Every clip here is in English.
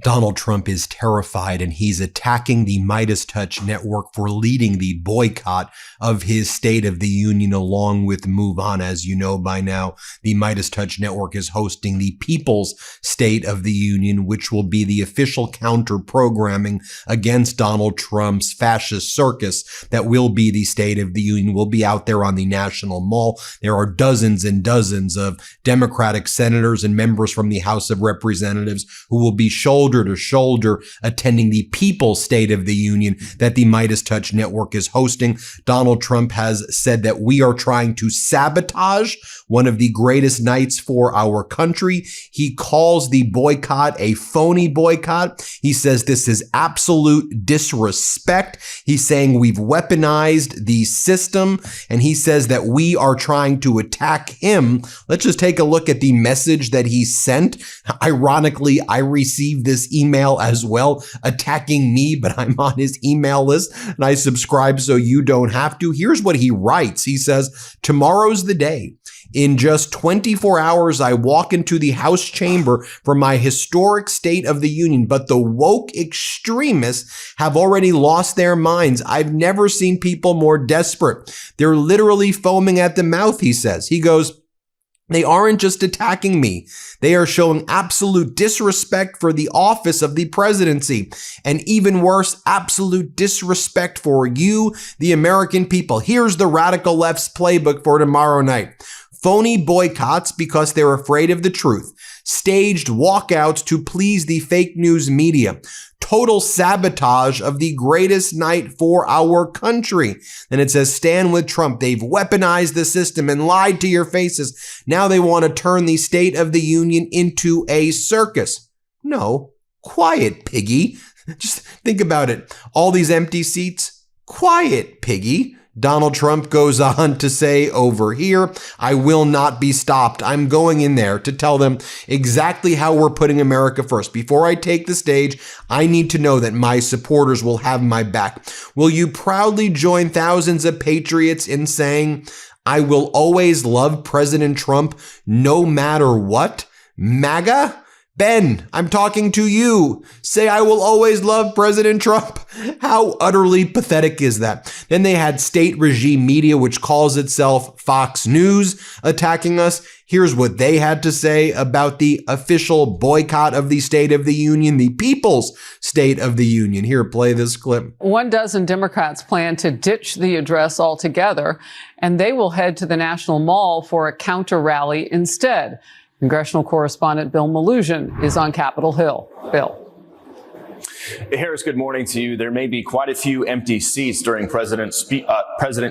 Donald Trump is terrified, and he's attacking the MeidasTouch network for leading the boycott of his State of the Union along with Move On. As you know by now, the MeidasTouch network is hosting the People's State of the Union, which will be the official counter-programming against Donald Trump's fascist circus that will be the State of the Union. Will be out there on the National Mall. There are dozens and dozens of Democratic senators and members from the House of Representatives who will be shoulder to shoulder attending the People's State of the Union that the MeidasTouch network is hosting. Donald Trump has said that we are trying to sabotage one of the greatest nights for our country. He calls the boycott a phony boycott. He says this is absolute disrespect. He's saying we've weaponized the system, and he says that we are trying to attack him. Let's just take a look at the message that he sent. Ironically, I received this email as well, attacking me, but I'm on his email list and I subscribe so you don't have to. Here's what he writes. He says, "Tomorrow's the day. In just 24 hours, I walk into the House chamber for my historic State of the Union, but the woke extremists have already lost their minds. I've never seen people more desperate. They're literally foaming at the mouth," he says. He goes, "They aren't just attacking me. They are showing absolute disrespect for the office of the presidency. And even worse, absolute disrespect for you, the American people. Here's the radical left's playbook for tomorrow night. Phony boycotts because they're afraid of the truth. Staged walkouts to please the fake news media. Total sabotage of the greatest night for our country." Then it says, "Stand with Trump. They've weaponized the system and lied to your faces. Now they want to turn the State of the Union into a circus." No, quiet, piggy. Just think about it. All these empty seats. Quiet, piggy. Donald Trump goes on to say over here, "I will not be stopped. I'm going in there to tell them exactly how we're putting America first. Before I take the stage, I need to know that my supporters will have my back. Will you proudly join thousands of patriots in saying, 'I will always love President Trump no matter what'? MAGA? Ben, I'm talking to you. Say, 'I will always love President Trump.'" How utterly pathetic is that? Then they had state regime media, which calls itself Fox News, attacking us. Here's what they had to say about the official boycott of the State of the Union, the People's State of the Union. Here, play this clip. 12 Democrats plan to ditch the address altogether, and they will head to the National Mall for a counter rally instead. Congressional correspondent Bill Malugin is on Capitol Hill. Bill. Harris, good morning to you. There may be quite a few empty seats during President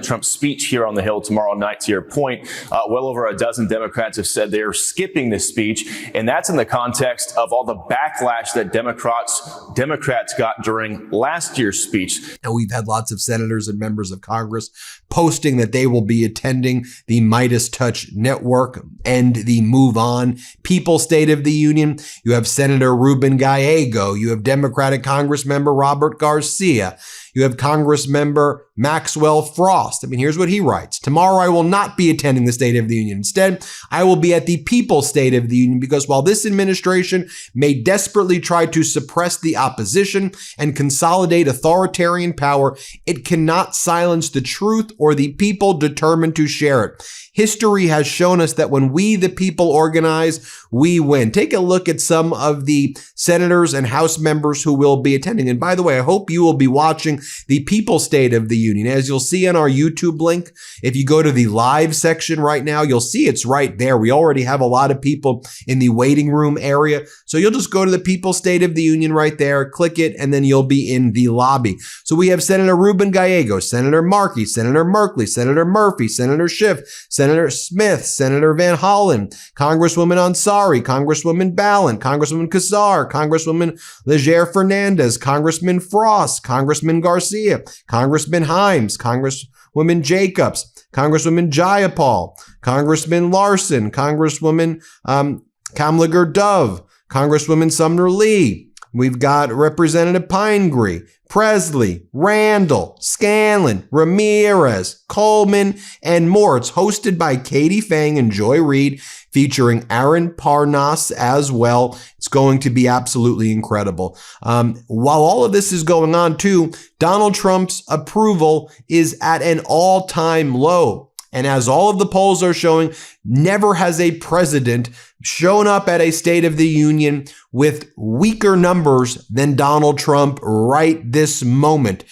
Trump's speech here on the Hill tomorrow night, to your point. Well over a dozen Democrats have said they're skipping this speech, and that's in the context of all the backlash that Democrats got during last year's speech. And we've had lots of senators and members of Congress posting that they will be attending the MeidasTouch network and the Move On People's State of the Union. You have Senator Ruben Gallego. You have Democratic Congressmember Robert Garcia. You have Congressmember Maxwell Frost. I mean, here's what he writes. "Tomorrow I will not be attending the State of the Union. Instead, I will be at the People's State of the Union because while this administration may desperately try to suppress the opposition and consolidate authoritarian power, it cannot silence the truth or the people determined to share it. History has shown us that when we, the people, organize, we win." Take a look at some of the senators and House members who will be attending. And by the way, I hope you will be watching the People's State of the Union. As you'll see on our YouTube link, if you go to the live section right now, you'll see it's right there. We already have a lot of people in the waiting room area. So you'll just go to the People's State of the Union right there, click it, and then you'll be in the lobby. So we have Senator Ruben Gallego, Senator Markey, Senator Merkley, Senator Murphy, Senator Schiff, Senator Smith, Senator Van Hollen, Congresswoman Ansari, Congresswoman Ballant, Congresswoman Kassar, Congresswoman Leger Fernandez, Congressman Frost, Congressman Garcia, Congressman Himes, Congresswoman Jacobs, Congresswoman Jayapal, Congressman Larson, Congresswoman Kamlager Dove, Congresswoman Sumner Lee, We've got Representative Pingree, Presley, Randall, Scanlon, Ramirez, Coleman, and more. It's hosted by Katie Fang and Joy Reid, featuring Aaron Parnas as well. It's going to be absolutely incredible. While all of this is going on too, Donald Trump's approval is at an all-time low. And as all of the polls are showing, never has a president shown up at a State of the Union with weaker numbers than Donald Trump right this moment.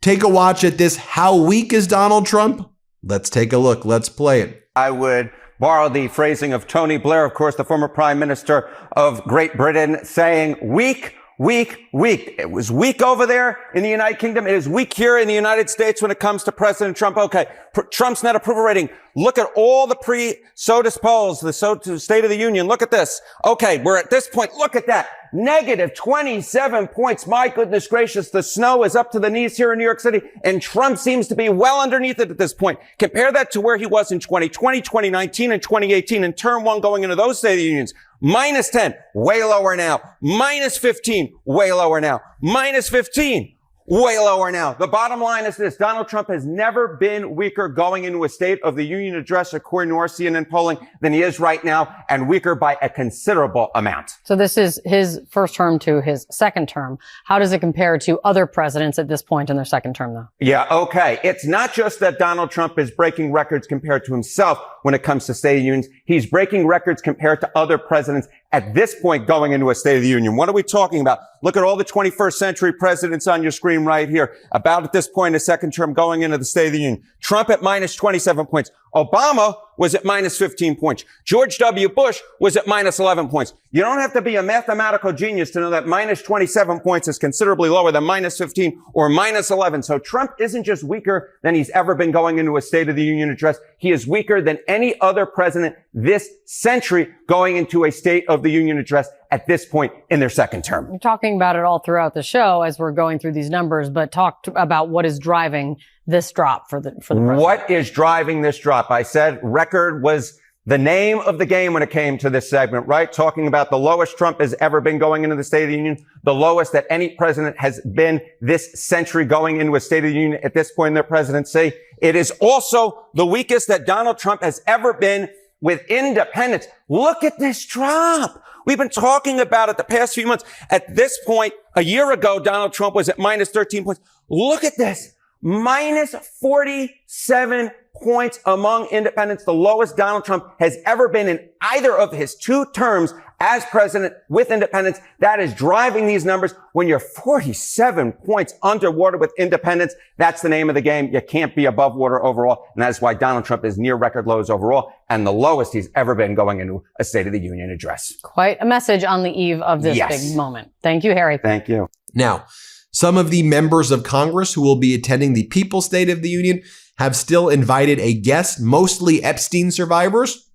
Take a watch at this. How weak is Donald Trump? Let's take a look. Let's play it. I would borrow the phrasing of Tony Blair, of course, the former Prime Minister of Great Britain, saying weak, weak, weak. It was weak over there in the United Kingdom. It is weak here in the United States when it comes to President Trump. Okay, Trump's net approval rating. Look at all the pre-SOTU polls, the SOTU State of the Union. Look at this. Okay, we're at this point. Look at that. Negative 27 points. My goodness gracious. The snow is up to the knees here in New York City, and Trump seems to be well underneath it at this point. Compare that to where he was in 2020, 2019, and 2018 in term one going into those State of the Unions. Minus 10, way lower now. Minus 15, way lower now. Minus 15, way lower now. The bottom line is this. Donald Trump has never been weaker going into a State of the Union address, according to our CNN polling, than he is right now, and weaker by a considerable amount. So this is his first term to his second term. How does it compare to other presidents at this point in their second term, though? Yeah, okay. It's not just that Donald Trump is breaking records compared to himself when it comes to State of the Unions. He's breaking records compared to other presidents at this point going into a State of the Union. What are we talking about? Look at all the 21st century presidents on your screen right here. About at this point in the second term going into the State of the Union. Trump at minus 27 points. Obama was at minus 15 points. George W. Bush was at minus 11 points. You don't have to be a mathematical genius to know that minus 27 points is considerably lower than minus 15 or minus 11. So Trump isn't just weaker than he's ever been going into a State of the Union address. He is weaker than any other president this century going into a State of the Union address at this point in their second term. We're talking about it all throughout the show as we're going through these numbers, but talk about what is driving this drop for the president. What is driving this drop? I said record was the name of the game when it came to this segment, right? Talking about the lowest Trump has ever been going into the State of the Union, the lowest that any president has been this century going into a State of the Union at this point in their presidency. It is also the weakest that Donald Trump has ever been with independents. Look at this drop. We've been talking about it the past few months. At this point, a year ago, Donald Trump was at minus 13 points. Look at this. Minus 47 points among independents, the lowest Donald Trump has ever been in either of his two terms as president with independents. That is driving these numbers. When you're 47 points underwater with independents, that's the name of the game. You can't be above water overall. And that's why Donald Trump is near record lows overall and the lowest he's ever been going into a State of the Union address. Quite a message on the eve of this big moment. Thank you, Harry. Thank you. Now, some of the members of Congress who will be attending the People's State of the Union have still invited a guest, mostly Epstein survivors,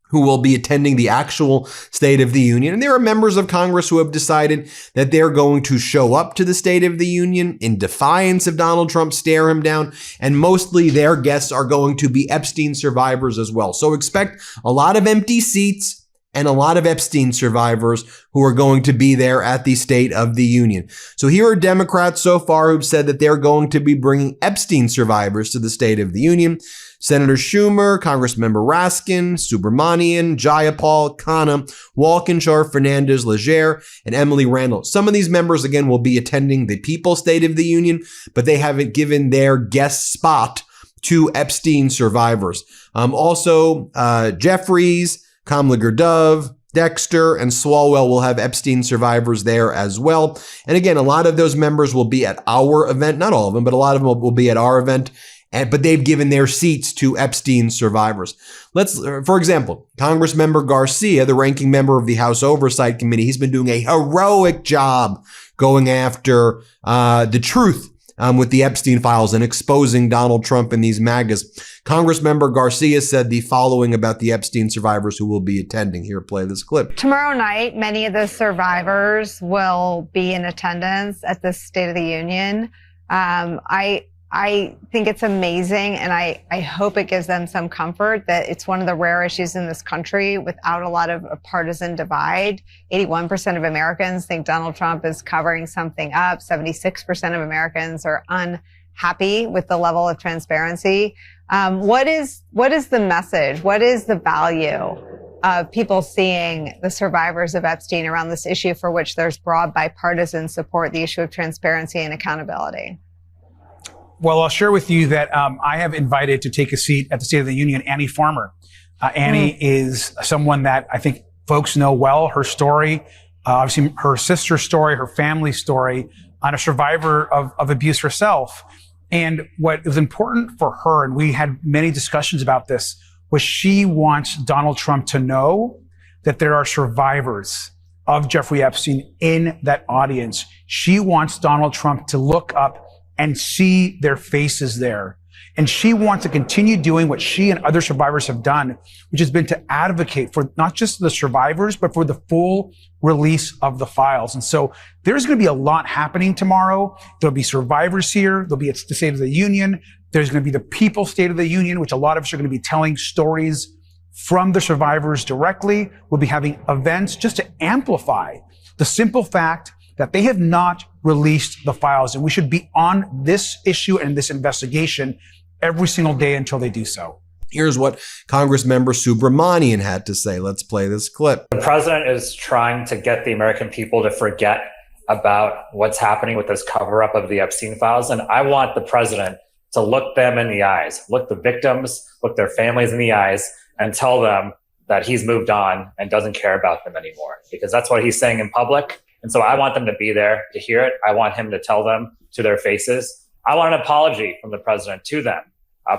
who will be attending the actual State of the Union. And there are members of Congress who have decided that they're going to show up to the State of the Union in defiance of Donald Trump, stare him down, and mostly their guests are going to be Epstein survivors as well. So expect a lot of empty seats and a lot of Epstein survivors who are going to be there at the State of the Union. So here are Democrats so far who've said that they're going to be bringing Epstein survivors to the State of the Union. Senator Schumer, Congressmember Raskin, Subramanian, Jayapal, Khanna, Walkinshaw, Fernandez, Leger, and Emily Randall. Some of these members, again, will be attending the People's State of the Union, but they haven't given their guest spot to Epstein survivors. Also, Jeffries, Kamliger-Dove, Dexter, and Swalwell will have Epstein survivors there as well. And again, a lot of those members will be at our event. Not all of them, but a lot of them will be at our event. But they've given their seats to Epstein survivors. For example, Congressmember Garcia, the ranking member of the House Oversight Committee, he's been doing a heroic job going after the truth with the Epstein files and exposing Donald Trump and these MAGAs. Congressmember Garcia said the following about the Epstein survivors who will be attending. Here, play this clip. Tomorrow night, many of the survivors will be in attendance at the State of the Union. I I think it's amazing, and I hope it gives them some comfort that it's one of the rare issues in this country without a lot of a partisan divide. 81% of Americans think Donald Trump is covering something up. 76% of Americans are unhappy with the level of transparency. What is the message? What is the value of people seeing the survivors of Epstein around this issue for which there's broad bipartisan support, the issue of transparency and accountability? Well, I'll share with you that I have invited to take a seat at the State of the Union Annie Farmer. Annie is someone that I think folks know well, her story, obviously her sister's story, her family's story, on a survivor of abuse herself. And what was important for her, and we had many discussions about this, was she wants Donald Trump to know that there are survivors of Jeffrey Epstein in that audience. She wants Donald Trump to look up and see their faces there. And she wants to continue doing what she and other survivors have done, which has been to advocate for not just the survivors, but for the full release of the files. And so there's going to be a lot happening tomorrow. There'll be survivors here. There'll be the State of the Union. There's going to be the People's State of the Union, which a lot of us are going to be telling stories from the survivors directly. We'll be having events just to amplify the simple fact that they have not released the files. And we should be on this issue and this investigation every single day until they do so. Here's what Congressmember Subramanian had to say. Let's play this clip. The president is trying to get the American people to forget about what's happening with this cover-up of the Epstein files. And I want the president to look them in the eyes, look the victims, look their families in the eyes, and tell them that he's moved on and doesn't care about them anymore. Because that's what he's saying in public. And so I want them to be there to hear it. I want him to tell them to their faces. I want an apology from the president to them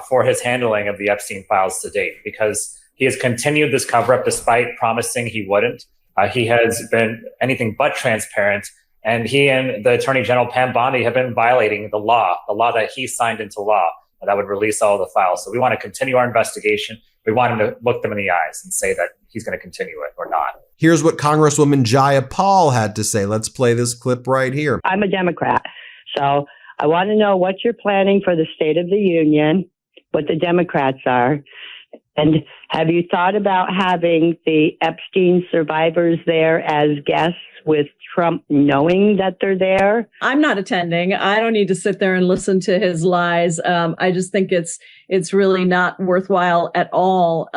for his handling of the Epstein files to date, because he has continued this cover-up despite promising he wouldn't. He has been anything but transparent. And he and the Attorney General, Pam Bondi, have been violating the law that he signed into law that would release all the files. So we want to continue our investigation. We want him to look them in the eyes and say that he's going to continue it or not. Here's what Congresswoman Jaya Paul had to say. Let's play this clip right here. I'm a Democrat, so I want to know what you're planning for the State of the Union, what the Democrats are, and have you thought about having the Epstein survivors there as guests with Trump knowing that they're there? I'm not attending. I don't need to sit there and listen to his lies. I just think it's really not worthwhile at all.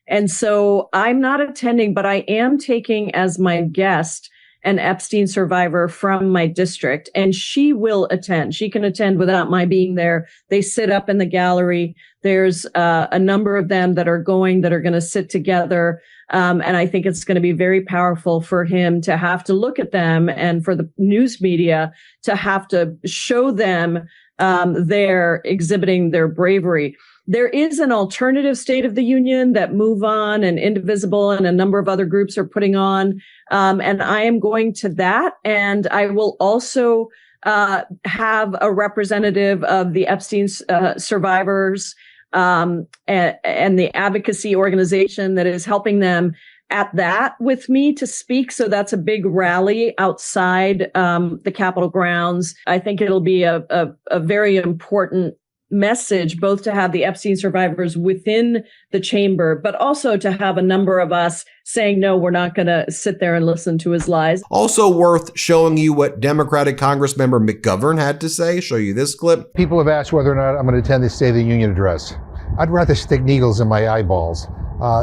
And so I'm not attending, but I am taking as my guest an Epstein survivor from my district, and she will attend. She can attend without my being there. They sit up in the gallery. There's a number of them that are going to sit together. And I think it's going to be very powerful for him to have to look at them, and for the news media to have to show them there exhibiting their bravery. There is an alternative State of the Union that Move On and Indivisible and a number of other groups are putting on. And I am going to that. And I will also have a representative of the Epstein survivors and the advocacy organization that is helping them at that with me to speak. So that's a big rally outside the Capitol grounds. I think it'll be a very important message, both to have the Epstein survivors within the chamber, but also to have a number of us saying, no, we're not going to sit there and listen to his lies. Also worth showing you what Democratic Congressmember McGovern had to say. Show you this clip. People have asked whether or not I'm going to attend the State of the Union address. I'd rather stick needles in my eyeballs.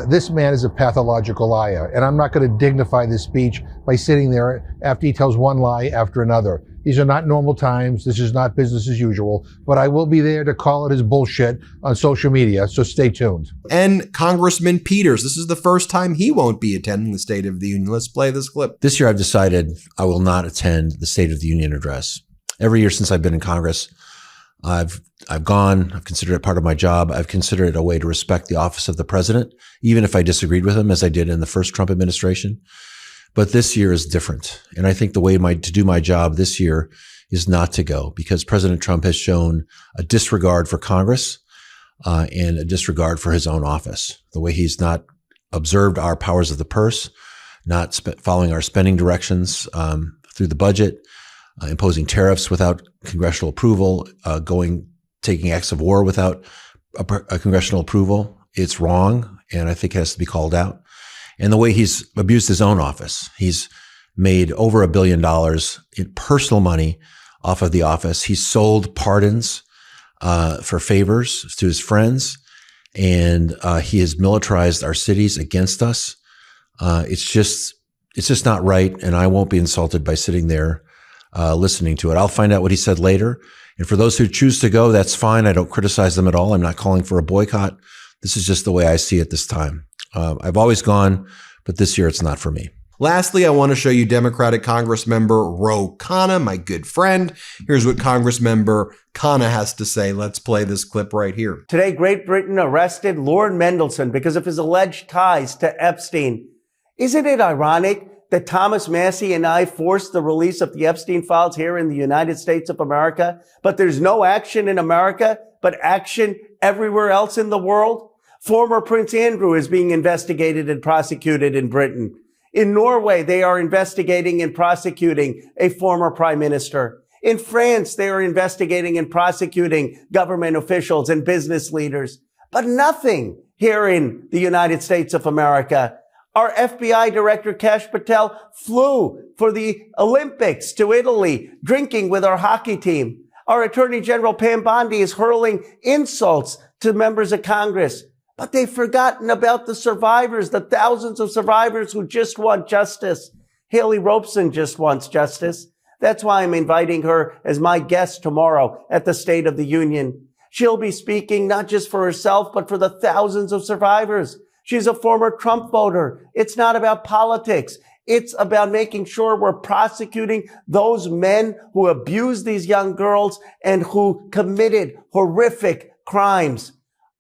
This man is a pathological liar, and I'm not going to dignify this speech by sitting there after he tells one lie after another. These are not normal times. This is not business as usual, but I will be there to call it his bullshit on social media, so stay tuned. And Congressman Peters, this is the first time he won't be attending the State of the Union. Let's play this clip. This year I've decided I will not attend the State of the Union address. Every year since I've been in Congress, I've gone, I've considered it part of my job. I've considered it a way to respect the office of the president, even if I disagreed with him, as I did in the first Trump administration. But this year is different. And I think the way to do my job this year is not to go, because President Trump has shown a disregard for Congress and a disregard for his own office. The way he's not observed our powers of the purse, not following our spending directions through the budget, imposing tariffs without congressional approval, going taking acts of war without a congressional approval. It's wrong, and I think it has to be called out. And the way he's abused his own office. He's made over $1 billion in personal money off of the office. He's sold pardons for favors to his friends, and he has militarized our cities against us. It's just not right, and I won't be insulted by sitting there listening to it. I'll find out what he said later. And for those who choose to go, that's fine. I don't criticize them at all. I'm not calling for a boycott. This is just the way I see it this time. I've always gone, but this year it's not for me. Lastly, I want to show you Democratic Congressmember Ro Khanna, my good friend. Here's what Congressmember Khanna has to say. Let's play this clip right here. Today, Great Britain arrested Lord Mendelsohn because of his alleged ties to Epstein. Isn't it ironic that Thomas Massey and I forced the release of the Epstein files here in the United States of America, but there's no action in America, but action everywhere else in the world? Former Prince Andrew is being investigated and prosecuted in Britain. In Norway, they are investigating and prosecuting a former prime minister. In France, they are investigating and prosecuting government officials and business leaders. But nothing here in the United States of America. Our FBI director, Kash Patel, flew for the Olympics to Italy, drinking with our hockey team. Our Attorney General, Pam Bondi, is hurling insults to members of Congress. But they've forgotten about the survivors, the thousands of survivors who just want justice. Haley Robeson just wants justice. That's why I'm inviting her as my guest tomorrow at the State of the Union. She'll be speaking not just for herself, but for the thousands of survivors. She's a former Trump voter. It's not about politics. It's about making sure we're prosecuting those men who abused these young girls and who committed horrific crimes.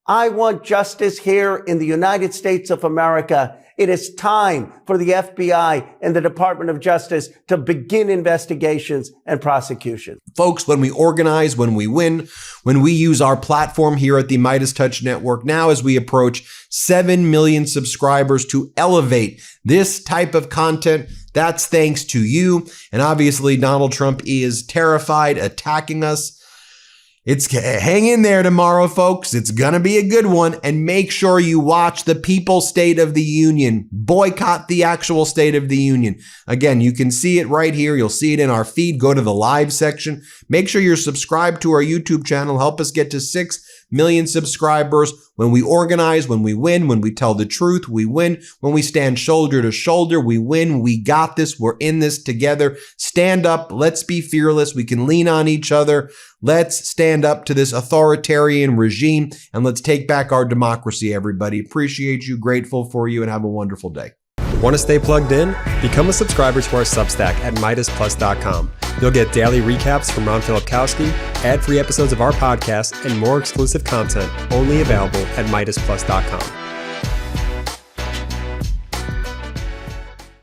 I want justice here in the United States of America. It is time for the FBI and the Department of Justice to begin investigations and prosecution. Folks, when we organize, when we win, when we use our platform here at the MeidasTouch Network, now as we approach 7 million subscribers to elevate this type of content, that's thanks to you. And obviously, Donald Trump is terrified, attacking us. Hang in there tomorrow, folks. It's going to be a good one. And make sure you watch the People's State of the Union. Boycott the actual State of the Union. Again, you can see it right here. You'll see it in our feed. Go to the live section. Make sure you're subscribed to our YouTube channel. Help us get to 6 million subscribers. When we organize, when we win, when we tell the truth, we win. When we stand shoulder to shoulder, we win. We got this. We're in this together. Stand up. Let's be fearless. We can lean on each other. Let's stand up to this authoritarian regime and let's take back our democracy, everybody. Appreciate you, grateful for you, and have a wonderful day. Want to stay plugged in? Become a subscriber to our Substack at MeidasPlus.com. You'll get daily recaps from Ron Filipkowski, ad-free episodes of our podcast, and more exclusive content only available at MeidasPlus.com.